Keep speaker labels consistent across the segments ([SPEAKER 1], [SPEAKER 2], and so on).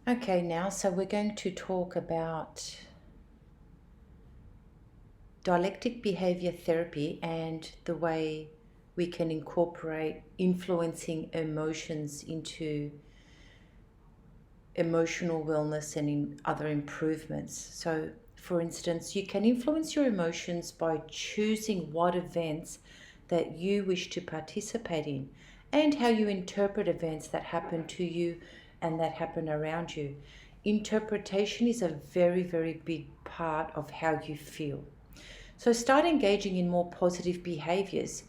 [SPEAKER 1] Okay, now, so we're going to talk about dialectic behavior therapy and the way we can incorporate influencing emotions into emotional wellness and in other improvements. So, for instance, you can influence your emotions by choosing what events that you wish to participate in and how you interpret events that happen to you and that happen around you. Interpretation is a very, very big part of how you feel. So start engaging in more positive behaviors,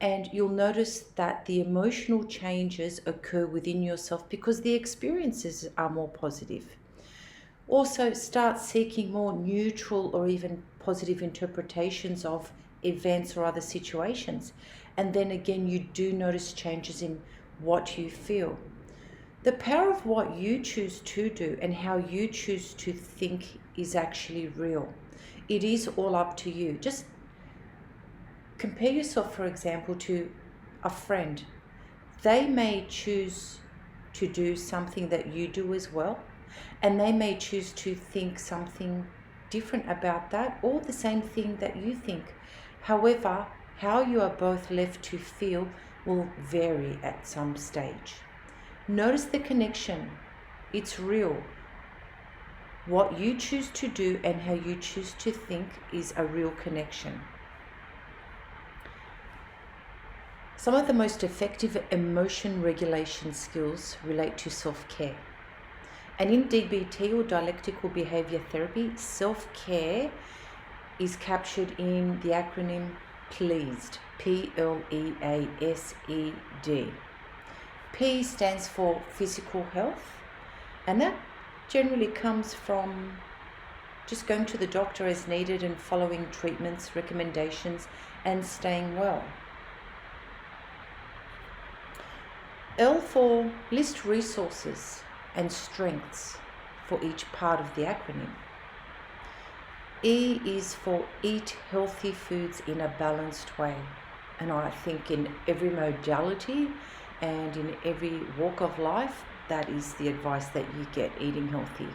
[SPEAKER 1] and you'll notice that the emotional changes occur within yourself because the experiences are more positive. Also, start seeking more neutral or even positive interpretations of events or other situations. And then again, you do notice changes in what you feel. The power of what you choose to do and how you choose to think is actually real. It is all up to you. Just compare yourself, for example, to a friend. They may choose to do something that you do as well, and they may choose to think something different about that or the same thing that you think. However, how you are both left to feel will vary at some stage. Notice the connection. It's real. What you choose to do and how you choose to think is a real connection. Some of the most effective emotion regulation skills relate to self-care. And in DBT, or Dialectical Behaviour Therapy, self-care is captured in the acronym PLEASED, P-L-E-A-S-E-D. P stands for physical health, and that generally comes from just going to the doctor as needed and following treatments, recommendations, and staying well. L for list resources and strengths for each part of the acronym. E is for eat healthy foods in a balanced way. And I think in every modality and in every walk of life, that is the advice that you get, eating healthy.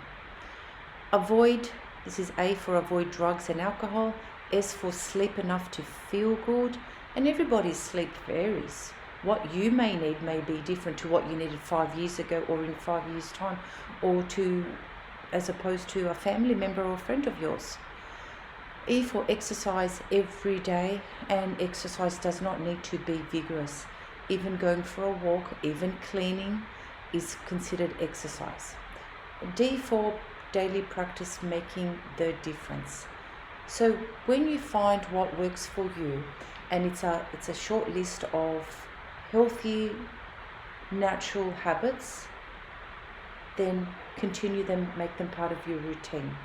[SPEAKER 1] Avoid, this is A for avoid drugs and alcohol, S for sleep enough to feel good, and everybody's sleep varies. What you may need may be different to what you needed 5 years ago or in 5 years' time, or to, as opposed to a family member or friend of yours. E for exercise every day, and exercise does not need to be vigorous. Even going for a walk, even cleaning is considered exercise. D for daily practice making the difference. So when you find what works for you, and it's a short list of healthy, natural habits, then continue them, make them part of your routine.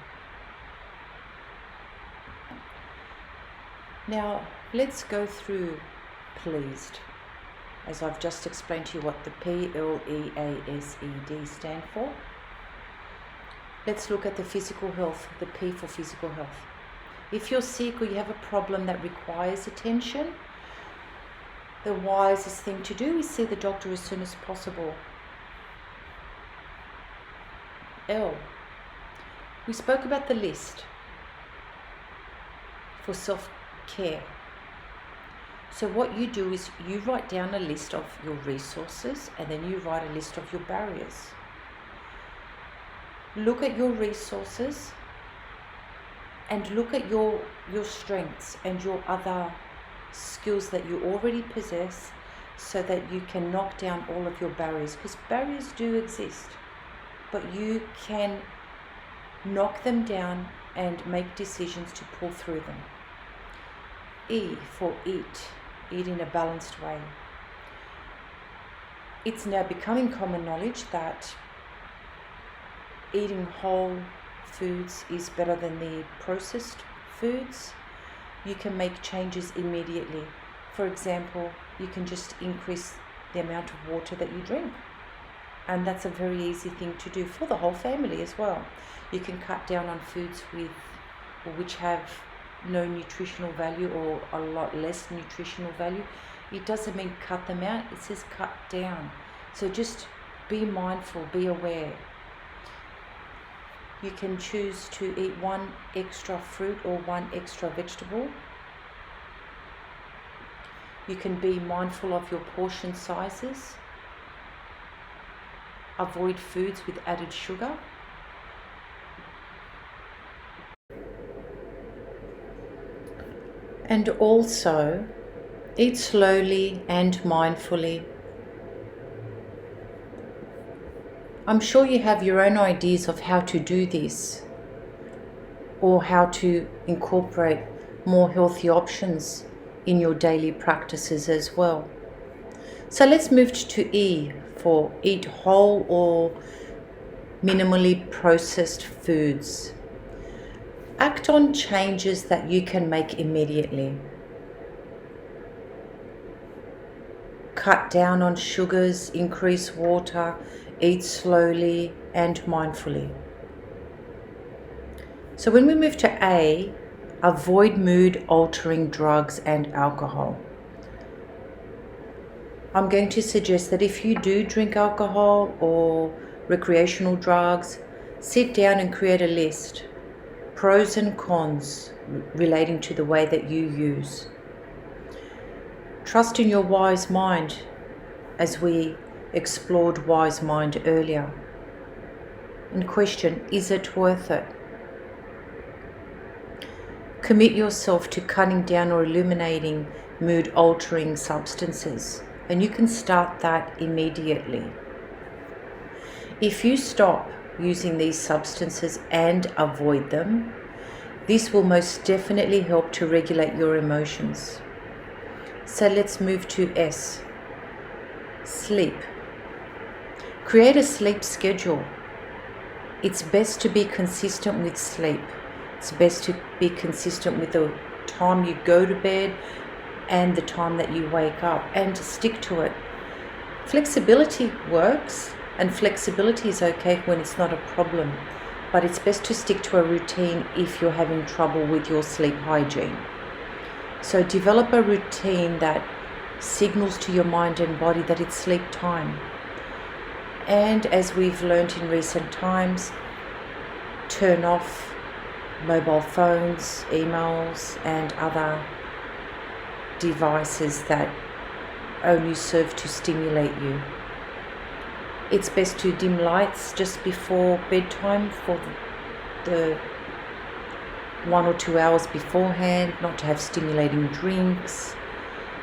[SPEAKER 1] Now, let's go through PLEASED, as I've just explained to you what the PLEASED stand for. Let's look at the physical health, the P for physical health. If you're sick or you have a problem that requires attention, the wisest thing to do is see the doctor as soon as possible. L, we spoke about the list for self-care. So what you do is you write down a list of your resources, and then you write a list of your barriers. Look at your resources and look at your strengths and your other skills that you already possess, so that you can knock down all of your barriers, because barriers do exist, but you can knock them down and make decisions to pull through them. E for eat in a balanced way. It's now becoming common knowledge that eating whole foods is better than the processed foods. You can make changes immediately. For example, you can just increase the amount of water that you drink. And that's a very easy thing to do for the whole family as well. You can cut down on foods which have no nutritional value or a lot less nutritional value. It doesn't mean cut them out, it says cut down. So just be mindful, be aware. You can choose to eat one extra fruit or one extra vegetable. You can be mindful of your portion sizes. Avoid foods with added sugar. And also, eat slowly and mindfully. I'm sure you have your own ideas of how to do this, or how to incorporate more healthy options in your daily practices as well. So let's move to E for eat whole or minimally processed foods. Act on changes that you can make immediately. Cut down on sugars, increase water, eat slowly and mindfully. So when we move to A, avoid mood-altering drugs and alcohol. I'm going to suggest that if you do drink alcohol or recreational drugs, sit down and create a list, pros and cons relating to the way that you use. Trust in your wise mind, as we explored wise mind earlier. And question, is it worth it? Commit yourself to cutting down or eliminating mood-altering substances, and you can start that immediately. If you stop using these substances and avoid them, this will most definitely help to regulate your emotions. So let's move to S. Sleep. Create a sleep schedule. It's best to be consistent with sleep. It's best to be consistent with the time you go to bed and the time that you wake up, and to stick to it. Flexibility works, and flexibility is okay when it's not a problem, but it's best to stick to a routine if you're having trouble with your sleep hygiene. So develop a routine that signals to your mind and body that it's sleep time. And as we've learned in recent times, turn off mobile phones, emails, and other devices that only serve to stimulate you. It's best to dim lights just before bedtime for the 1 or 2 hours beforehand, not to have stimulating drinks.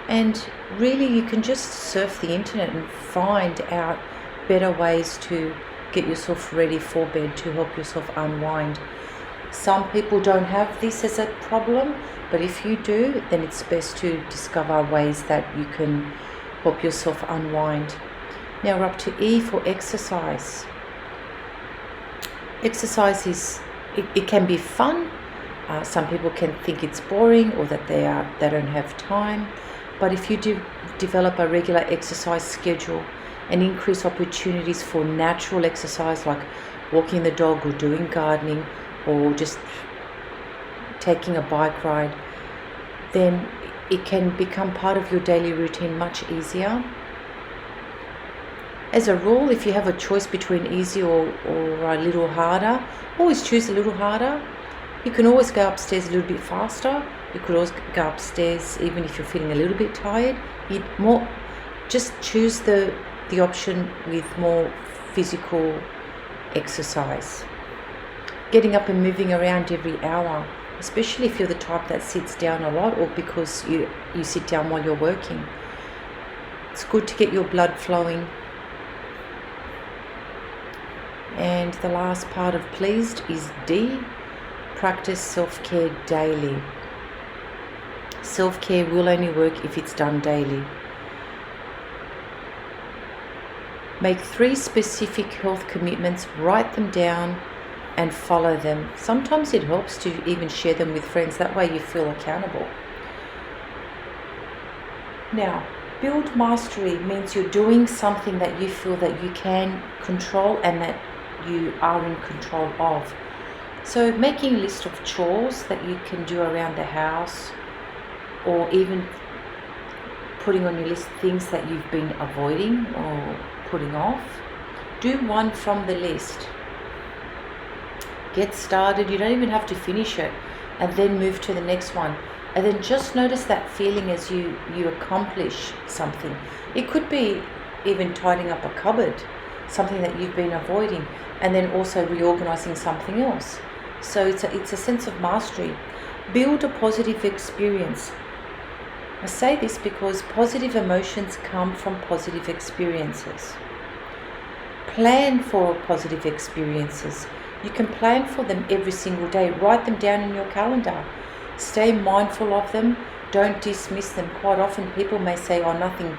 [SPEAKER 1] And really, you can just surf the internet and find out better ways to get yourself ready for bed, to help yourself unwind. Some people don't have this as a problem, but if you do, then it's best to discover ways that you can help yourself unwind. Now we're up to E for exercise. Exercise it can be fun. Some people can think it's boring, or that they don't have time. But if you do develop a regular exercise schedule and increase opportunities for natural exercise, like walking the dog or doing gardening or just taking a bike ride, then it can become part of your daily routine much easier. As a rule, if you have a choice between easy or a little harder, always choose a little harder. You can always go upstairs a little bit faster. You could always go upstairs even if you're feeling a little bit tired. Just choose the option with more physical exercise. Getting up and moving around every hour, especially if you're the type that sits down a lot, or because you sit down while you're working. It's good to get your blood flowing. And the last part of pleased is D. Practice self-care daily. Self-care will only work if it's done daily. Make 3 specific health commitments, write them down and follow them. Sometimes it helps to even share them with friends, that way you feel accountable. Now, build mastery means you're doing something that you feel that you can control and that you are in control of. So making a list of chores that you can do around the house, or even putting on your list things that you've been avoiding or putting off. Do one from the list. Get started. You don't even have to finish it, and then move to the next one. And then just notice that feeling as you accomplish something. It could be even tidying up a cupboard, something that you've been avoiding, and then also reorganizing something else. So it's a sense of mastery. Build a positive experience. I say this because positive emotions come from positive experiences. Plan for positive experiences. You can plan for them every single day. Write them down in your calendar. Stay mindful of them. Don't dismiss them. Quite often people may say, oh, nothing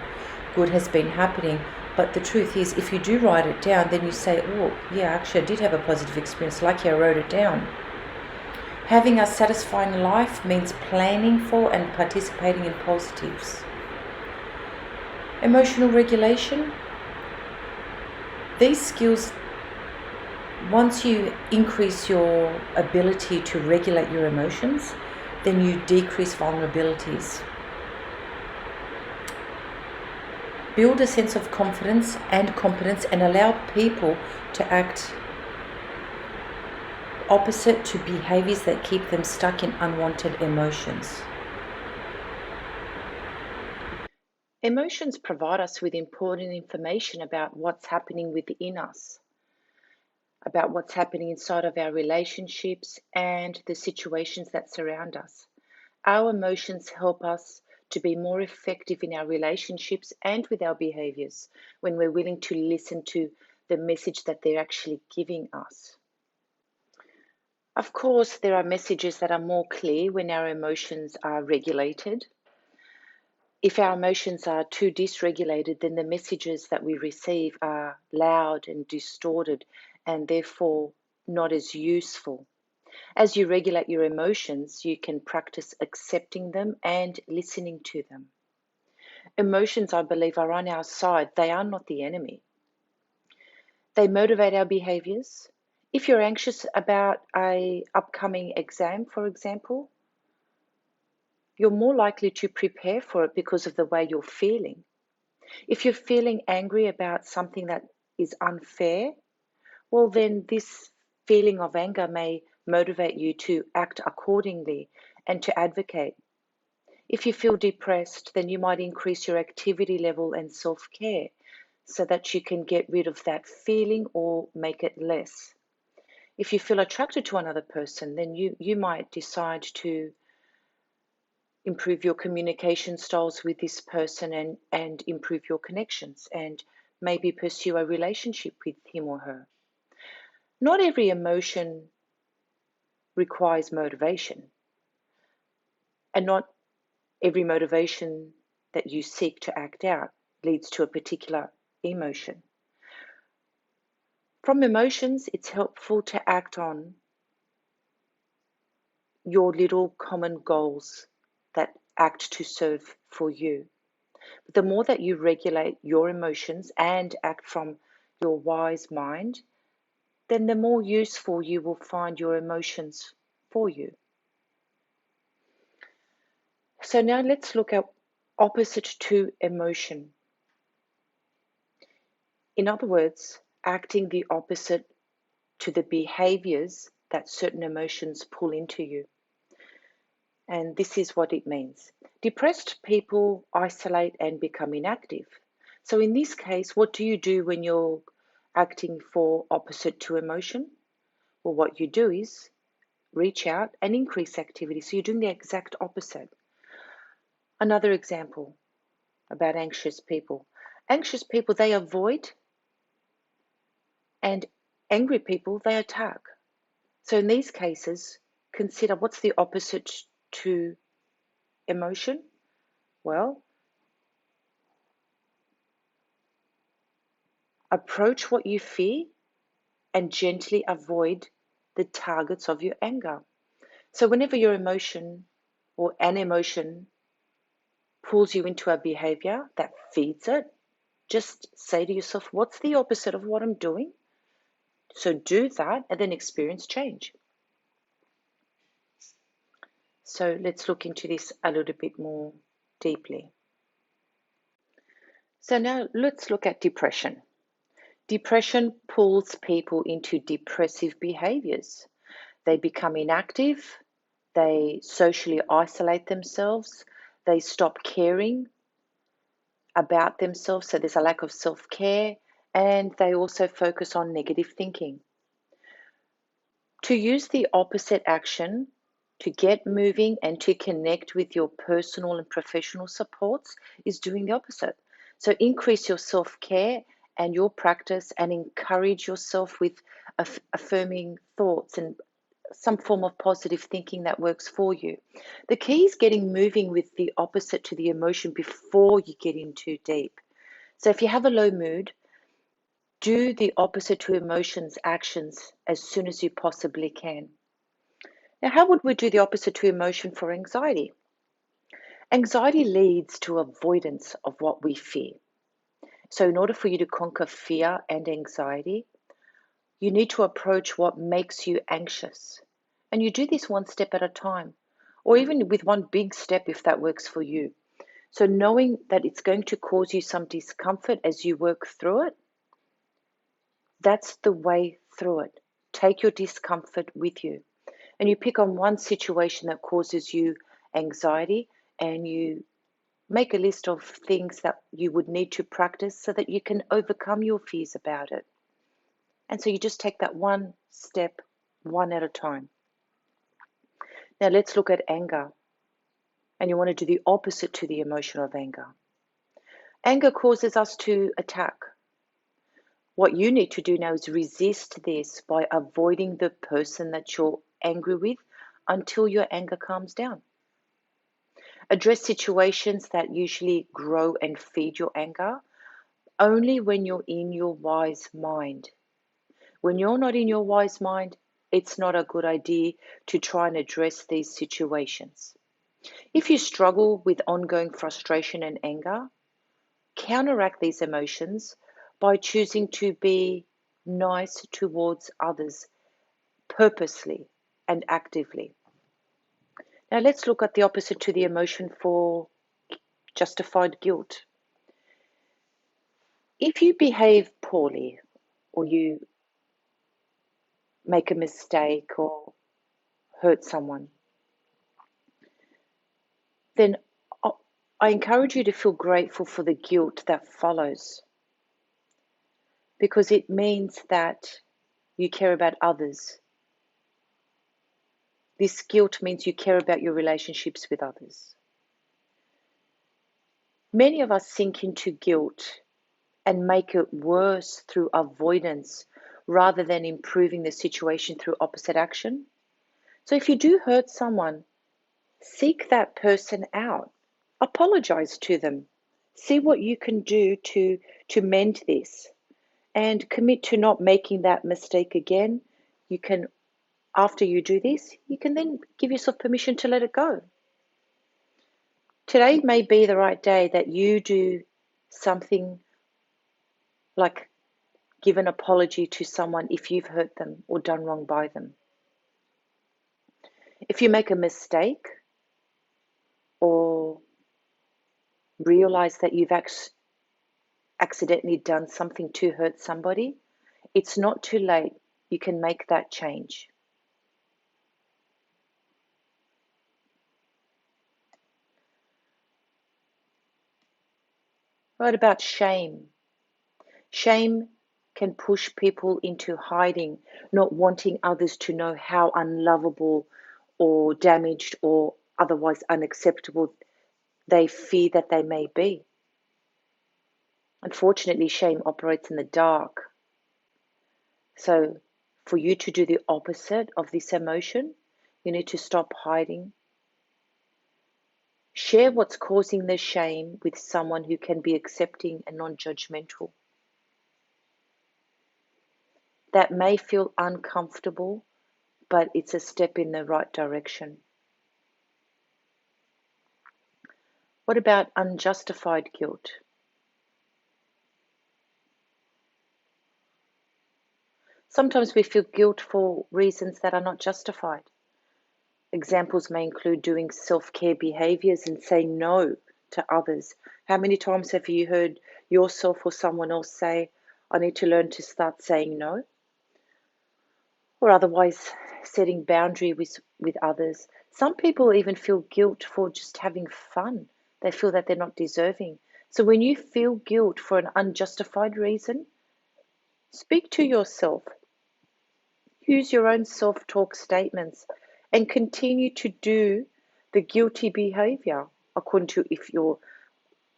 [SPEAKER 1] good has been happening. But the truth is, if you do write it down, then you say, oh, yeah, actually I did have a positive experience. Lucky I wrote it down. Having a satisfying life means planning for and participating in positives. Emotional regulation. These skills, once you increase your ability to regulate your emotions, then you decrease vulnerabilities. Build a sense of confidence and competence and allow people to act opposite to behaviors that keep them stuck in unwanted emotions. Emotions provide us with important information about what's happening within us, about what's happening inside of our relationships and the situations that surround us. Our emotions help us to be more effective in our relationships and with our behaviors when we're willing to listen to the message that they're actually giving us. Of course, there are messages that are more clear when our emotions are regulated. If our emotions are too dysregulated, then the messages that we receive are loud and distorted and therefore not as useful. As you regulate your emotions, you can practice accepting them and listening to them. Emotions, I believe, are on our side. They are not the enemy. They motivate our behaviors. If you're anxious about an upcoming exam, for example, you're more likely to prepare for it because of the way you're feeling. If you're feeling angry about something that is unfair, well, then this feeling of anger may motivate you to act accordingly and to advocate. If you feel depressed, then you might increase your activity level and self-care so that you can get rid of that feeling or make it less. If you feel attracted to another person, then you might decide to improve your communication styles with this person and improve your connections and maybe pursue a relationship with him or her. Not every emotion requires motivation, and not every motivation that you seek to act out leads to a particular emotion. From emotions, it's helpful to act on your little common goals that act to serve for you. But the more that you regulate your emotions and act from your wise mind, then the more useful you will find your emotions for you. So now let's look at opposite to emotion. In other words, acting the opposite to the behaviors that certain emotions pull into you. And this is what it means. Depressed people isolate and become inactive. So in this case, what do you do when you're acting for opposite to emotion? Well, what you do is reach out and increase activity. So you're doing the exact opposite. Another example about anxious people. Anxious people, they avoid, and angry people, they attack. So in these cases, consider what's the opposite to emotion? Well, approach what you fear and gently avoid the targets of your anger. So whenever your emotion or an emotion pulls you into a behavior that feeds it, just say to yourself, what's the opposite of what I'm doing? So do that and then experience change. So let's look into this a little bit more deeply. So now let's look at depression. Depression pulls people into depressive behaviors. They become inactive, they socially isolate themselves, they stop caring about themselves, so there's a lack of self-care, and they also focus on negative thinking. To use the opposite action to get moving and to connect with your personal and professional supports is doing the opposite. So increase your self-care and your practice and encourage yourself with affirming thoughts and some form of positive thinking that works for you. The key is getting moving with the opposite to the emotion before you get in too deep. So if you have a low mood, do the opposite to emotions actions as soon as you possibly can. Now, how would we do the opposite to emotion for anxiety? Anxiety leads to avoidance of what we fear. So in order for you to conquer fear and anxiety, you need to approach what makes you anxious. And you do this one step at a time, or even with one big step if that works for you. So knowing that it's going to cause you some discomfort as you work through it, that's the way through it. Take your discomfort with you. And you pick on one situation that causes you anxiety and you make a list of things that you would need to practice so that you can overcome your fears about it. And so you just take that one step, one at a time. Now let's look at anger. And you want to do the opposite to the emotion of anger. Anger causes us to attack. What you need to do now is resist this by avoiding the person that you're angry with until your anger calms down. Address situations that usually grow and feed your anger only when you're in your wise mind. When you're not in your wise mind, it's not a good idea to try and address these situations. If you struggle with ongoing frustration and anger, counteract these emotions by choosing to be nice towards others purposely and actively. Now let's look at the opposite to the emotion for justified guilt. If you behave poorly or you make a mistake or hurt someone, then I encourage you to feel grateful for the guilt that follows, because it means that you care about others. This guilt means you care about your relationships with others. Many of us sink into guilt and make it worse through avoidance rather than improving the situation through opposite action. So if you do hurt someone, seek that person out. Apologize to them. See what you can do to mend this and commit to not making that mistake again. You can, after you do this, you can then give yourself permission to let it go. Today may be the right day that you do something like give an apology to someone if you've hurt them or done wrong by them. If you make a mistake or realize that you've accidentally done something to hurt somebody, it's not too late. You can make that change. What about shame? Shame can push people into hiding, not wanting others to know how unlovable or damaged or otherwise unacceptable they fear that they may be. Unfortunately, shame operates in the dark. So for you to do the opposite of this emotion, you need to stop hiding. Share what's causing the shame with someone who can be accepting and non-judgmental. That may feel uncomfortable, but it's a step in the right direction. What about unjustified guilt? Sometimes we feel guilt for reasons that are not justified. Examples may include doing self-care behaviors and saying no to others. How many times have you heard yourself or someone else say, I need to learn to start saying no? or otherwise setting boundary with others. Some people even feel guilt for just having fun. They feel that they're not deserving. So when you feel guilt for an unjustified reason, speak to yourself. Use your own self-talk statements and continue to do the guilty behavior according to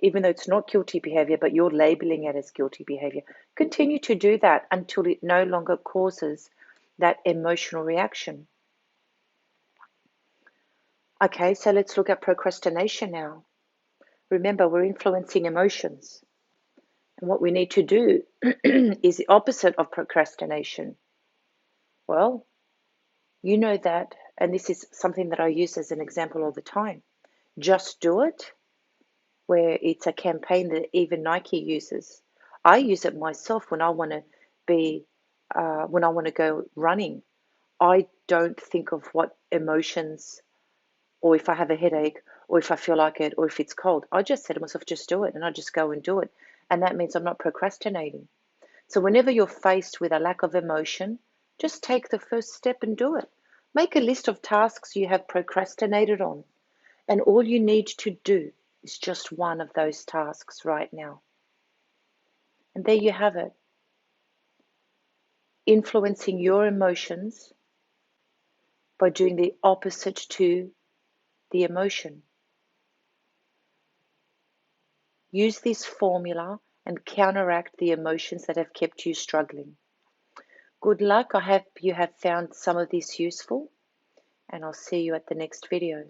[SPEAKER 1] even though it's not guilty behavior, but you're labeling it as guilty behavior. Continue to do that until it no longer causes that emotional reaction. Okay, so let's look at procrastination now. Remember, we're influencing emotions. And what we need to do is the opposite of procrastination. Well, you know that, and this is something that I use as an example all the time. Just do it, where it's a campaign that even Nike uses. I use it myself when I want to when I want to go running. I don't think of what emotions, or if I have a headache, or if I feel like it, or if it's cold. I just say to myself, just do it, and I just go and do it. And that means I'm not procrastinating. So whenever you're faced with a lack of emotion, just take the first step and do it. Make a list of tasks you have procrastinated on, and all you need to do is just one of those tasks right now. And there you have it. Influencing your emotions by doing the opposite to the emotion. Use this formula and counteract the emotions that have kept you struggling. Good luck. I hope you have found some of this useful, and I'll see you at the next video.